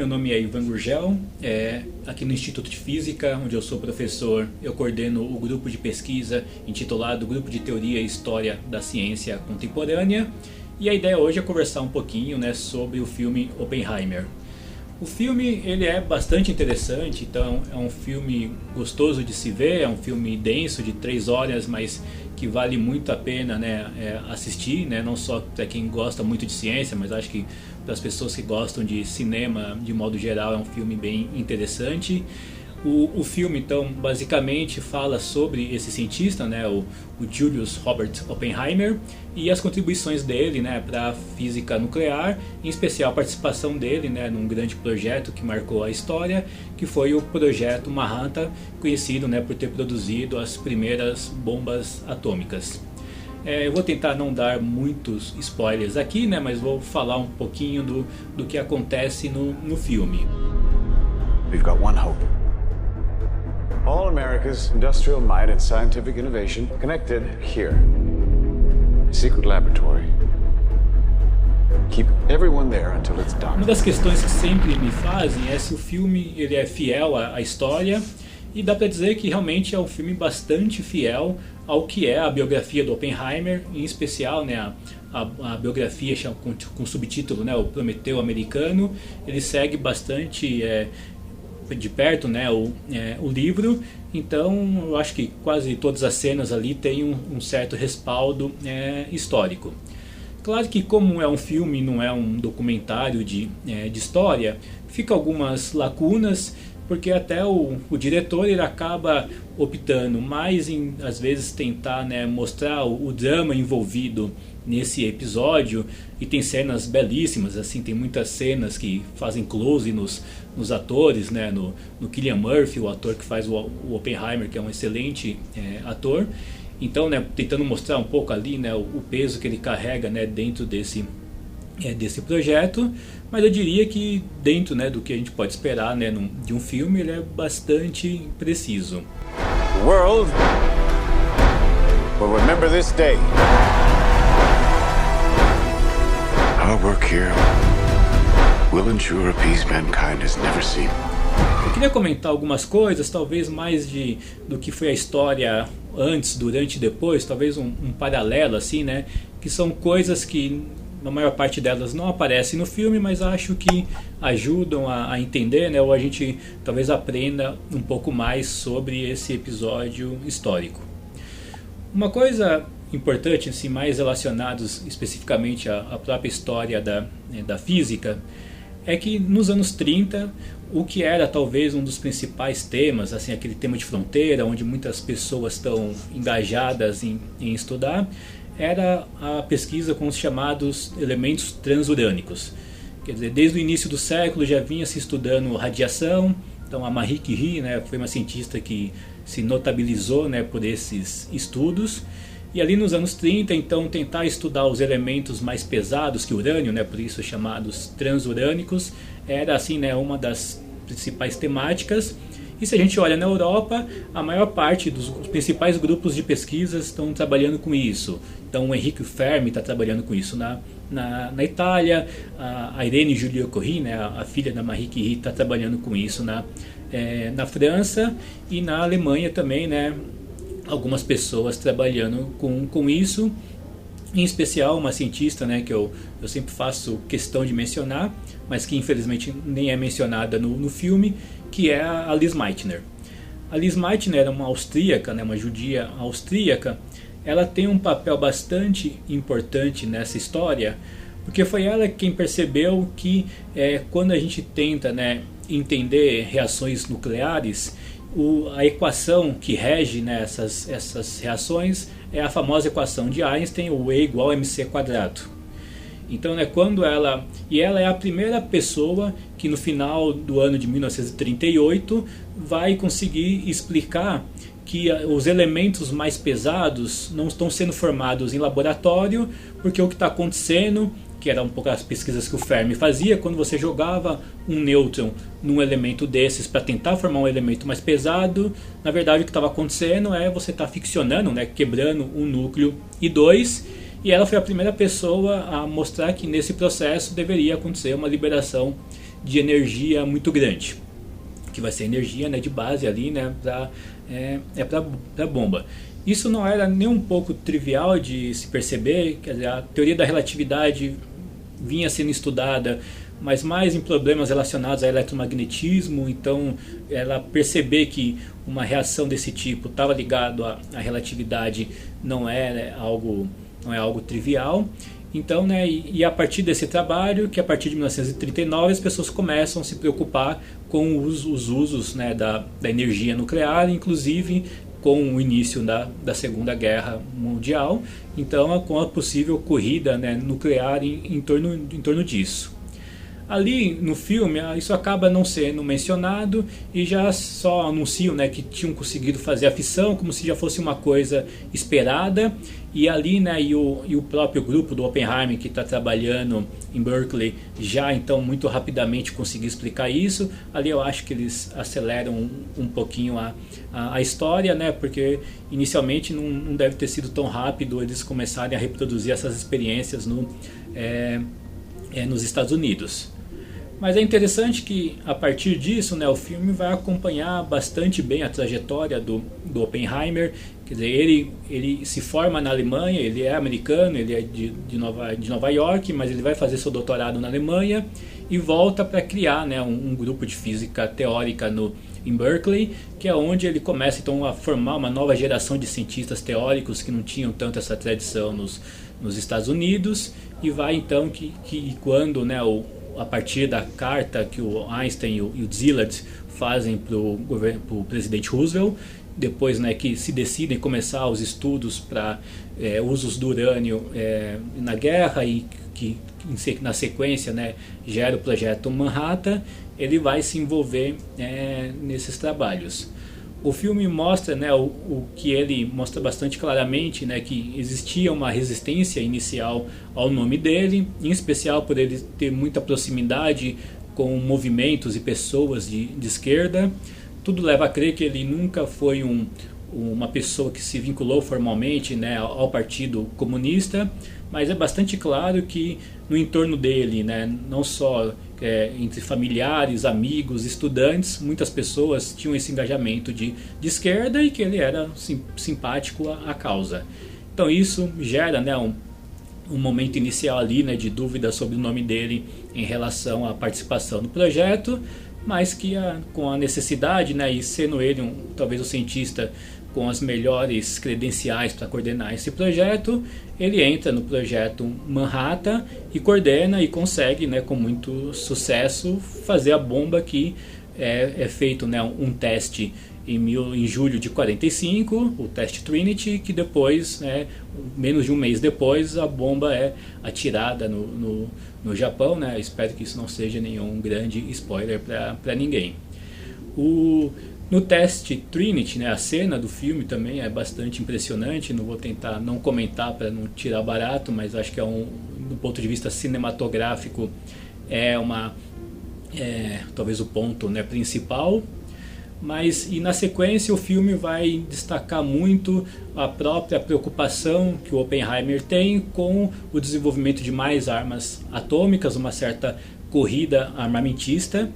meu nome é Ivan Gurgel, aqui no Instituto de Física, onde eu sou professor, eu coordeno o grupo de pesquisa intitulado Grupo de Teoria e História da Ciência Contemporânea, e a ideia hoje é conversar um pouquinho, né, sobre o filme Oppenheimer. O filme ele é bastante interessante, então é um filme gostoso de se ver, é um filme denso de 3 horas, mas que vale muito a pena, né, assistir, né, não só para quem gosta muito de ciência, mas acho que para as pessoas que gostam de cinema de modo geral é um filme bem interessante. O filme então basicamente fala sobre esse cientista, né, o Julius Robert Oppenheimer, e as contribuições dele, né, para a física nuclear, em especial a participação dele, né, num grande projeto que marcou a história, que foi o projeto Manhattan, conhecido, né, por ter produzido as primeiras bombas atômicas. Eu vou tentar não dar muitos spoilers aqui, né, mas vou falar um pouquinho do que acontece no filme. We've got one hope. All America's industrial might and scientific innovation connected here. A secret laboratory. Keep everyone there until it's done. Uma das questões que sempre me fazem é se o filme ele é fiel à história, e dá para dizer que realmente é um filme bastante fiel ao que é a biografia do Oppenheimer, em especial, né, a biografia com subtítulo, né, o Prometeu Americano. Ele segue bastante de perto, né, o livro, então eu acho que quase todas as cenas ali têm um certo respaldo histórico. Claro que como é um filme, não é um documentário de história, fica algumas lacunas, porque até o diretor ele acaba optando mais em, às vezes, tentar, né, mostrar o drama envolvido nesse episódio, e tem cenas belíssimas, assim, tem muitas cenas que fazem close nos atores, né, no Cillian Murphy, o ator que faz o Oppenheimer, que é um excelente ator. Então, né, tentando mostrar um pouco ali, né, o peso que ele carrega, né, dentro desse projeto, mas eu diria que dentro, né, do que a gente pode esperar, né, de um filme, ele é bastante preciso. The world will remember this day. Our work here will ensure a peace mankind has never seen. Eu queria comentar algumas coisas, talvez mais do que foi a história antes, durante e depois, talvez um paralelo assim, né, que são coisas que a maior parte delas não aparecem no filme, mas acho que ajudam a entender, né, ou a gente talvez aprenda um pouco mais sobre esse episódio histórico. Uma coisa importante, assim, mais relacionados especificamente à própria história da física, é que nos anos 30, o que era talvez um dos principais temas, assim, aquele tema de fronteira, onde muitas pessoas estão engajadas em estudar, era a pesquisa com os chamados elementos transurânicos. Quer dizer, desde o início do século já vinha se estudando radiação. Então a Marie Curie, né, foi uma cientista que se notabilizou, né, por esses estudos. E ali nos anos 30, então, tentar estudar os elementos mais pesados que o urânio, né, por isso chamados transurânicos, era assim, né, uma das principais temáticas. E se a gente olha na Europa, a maior parte dos principais grupos de pesquisa estão trabalhando com isso. Então o Enrico Fermi está trabalhando com isso na Itália, a Irene Joliot-Curie, né, a filha da Marie Curie, está trabalhando com isso na França, e na Alemanha também, né, algumas pessoas trabalhando com isso. Em especial uma cientista, né, que eu sempre faço questão de mencionar, mas que infelizmente nem é mencionada no filme, que é a Lise Meitner. A Lise Meitner era uma austríaca, né, uma judia austríaca. Ela tem um papel bastante importante nessa história, porque foi ela quem percebeu que quando a gente tenta, né, entender reações nucleares, a equação que rege, né, essas reações é a famosa equação de Einstein, o E igual a mc². Então, né, ela é a primeira pessoa que no final do ano de 1938 vai conseguir explicar que os elementos mais pesados não estão sendo formados em laboratório, porque o que está acontecendo, que era um pouco as pesquisas que o Fermi fazia, quando você jogava um nêutron num elemento desses para tentar formar um elemento mais pesado, na verdade o que estava acontecendo é você estar ficcionando, né, quebrando um núcleo I2, e ela foi a primeira pessoa a mostrar que nesse processo deveria acontecer uma liberação de energia muito grande, que vai ser energia, né, de base ali, né, para bomba. Isso não era nem um pouco trivial de se perceber, quer dizer, a teoria da relatividade vinha sendo estudada, mas mais em problemas relacionados ao eletromagnetismo. Então ela perceber que uma reação desse tipo estava ligado à relatividade não é algo trivial. Então, né, e a partir desse trabalho, que a partir de 1939 as pessoas começam a se preocupar com os usos, né, da energia nuclear, inclusive com o início da Segunda Guerra Mundial, então com a possível corrida, né, nuclear em torno disso. Ali no filme isso acaba não sendo mencionado e já só anunciam, né, que tinham conseguido fazer a fissão como se já fosse uma coisa esperada. E ali, né, e o próprio grupo do Oppenheimer que está trabalhando em Berkeley já então muito rapidamente conseguiu explicar isso. Ali eu acho que eles aceleram um pouquinho a história, né, porque inicialmente não deve ter sido tão rápido eles começarem a reproduzir essas experiências nos Estados Unidos. Mas é interessante que a partir disso, né, o filme vai acompanhar bastante bem a trajetória do Oppenheimer. Quer dizer, ele se forma na Alemanha, ele é americano, ele é de Nova York, mas ele vai fazer seu doutorado na Alemanha e volta para criar, né, um grupo de física teórica em Berkeley, que é onde ele começa então a formar uma nova geração de cientistas teóricos que não tinham tanto essa tradição nos Estados Unidos. E vai então que quando, né, a partir da carta que o Einstein e o Szilard fazem para o presidente Roosevelt, depois, né, que se decidem começar os estudos para usos do urânio na guerra e que na sequência, né, gera o projeto Manhattan, ele vai se envolver nesses trabalhos. O filme mostra, né, o que ele mostra bastante claramente, né, que existia uma resistência inicial ao nome dele, em especial por ele ter muita proximidade com movimentos e pessoas de esquerda. Tudo leva a crer que ele nunca foi uma pessoa que se vinculou formalmente, né, ao Partido Comunista, mas é bastante claro que no entorno dele, né, não só entre familiares, amigos, estudantes, muitas pessoas tinham esse engajamento de esquerda e que ele era simpático à causa. Então isso gera, né, um momento inicial ali, né, de dúvida sobre o nome dele em relação à participação no projeto, mas que com a necessidade, né, e sendo ele talvez o cientista com as melhores credenciais para coordenar esse projeto, ele entra no projeto Manhattan e coordena e consegue, né, com muito sucesso fazer a bomba que é feito, né, um teste em julho de 45, o teste Trinity, que depois, né, menos de um mês depois, a bomba é atirada no Japão, né? Espero que isso não seja nenhum grande spoiler para ninguém. No teste Trinity, né, a cena do filme também é bastante impressionante. Não vou tentar não comentar para não tirar barato, mas acho que do ponto de vista cinematográfico talvez o ponto, né, principal. E na sequência o filme vai destacar muito a própria preocupação que o Oppenheimer tem com o desenvolvimento de mais armas atômicas, uma certa corrida armamentista,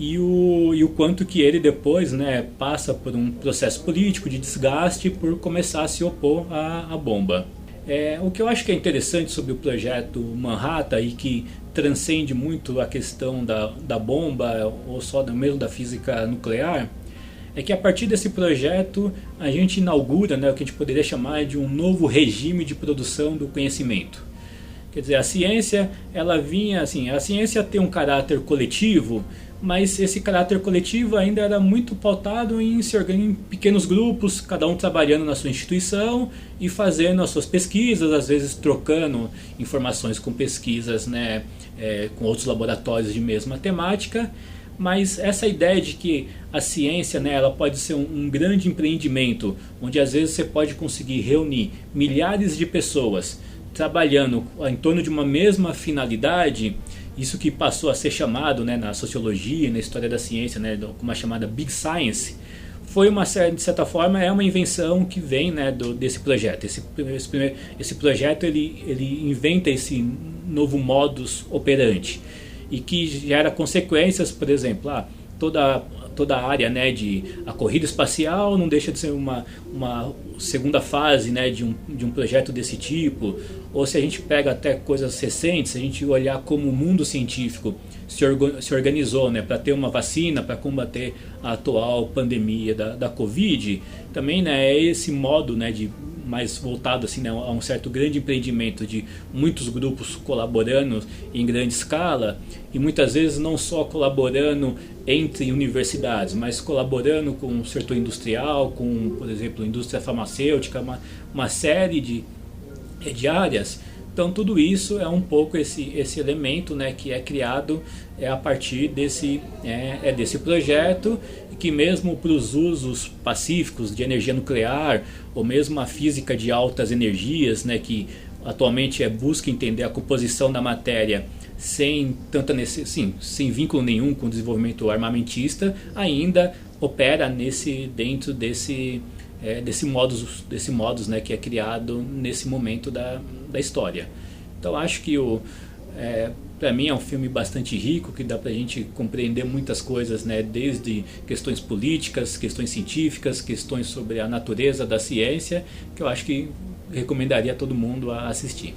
e o quanto que ele depois, né, passa por um processo político de desgaste por começar a se opor à bomba. O que eu acho que é interessante sobre o projeto Manhattan e que transcende muito a questão da bomba ou só mesmo da física nuclear é que a partir desse projeto a gente inaugura, né, o que a gente poderia chamar de um novo regime de produção do conhecimento. Quer dizer, a ciência ela vinha assim, a ciência tem um caráter coletivo, mas esse caráter coletivo ainda era muito pautado em se organizar em pequenos grupos, cada um trabalhando na sua instituição e fazendo as suas pesquisas, às vezes trocando informações com pesquisas, né, com outros laboratórios de mesma temática. Mas essa ideia de que a ciência, né, ela pode ser um grande empreendimento, onde às vezes você pode conseguir reunir milhares de pessoas trabalhando em torno de uma mesma finalidade, isso que passou a ser chamado, né, na sociologia, na história da ciência, né, como a chamada Big Science, foi de certa forma uma invenção que vem, né, desse projeto. Esse projeto ele inventa esse novo modus operandi. e que gera consequências, por exemplo, toda a área, né, de a corrida espacial não deixa de ser uma segunda fase, né, de um projeto desse tipo. Ou se a gente pega até coisas recentes, se a gente olhar como o mundo científico se organizou, né, para ter uma vacina para combater a atual pandemia da Covid, também, né, é esse modo, né, de mais voltado assim, né, a um certo grande empreendimento de muitos grupos colaborando em grande escala, e muitas vezes não só colaborando entre universidades, mas colaborando com o setor industrial, com, por exemplo, indústria farmacêutica, uma série de áreas. Então tudo isso é um pouco esse elemento, né, que é criado a partir desse projeto, que mesmo para os usos pacíficos de energia nuclear, ou mesmo a física de altas energias, né, que atualmente busca entender a composição da matéria sem sem vínculo nenhum com o desenvolvimento armamentista, ainda opera dentro desse modus, né, que é criado nesse momento da história. Então acho que para mim é um filme bastante rico, que dá para a gente compreender muitas coisas, né, desde questões políticas, questões científicas, questões sobre a natureza da ciência, que eu acho que recomendaria a todo mundo a assistir.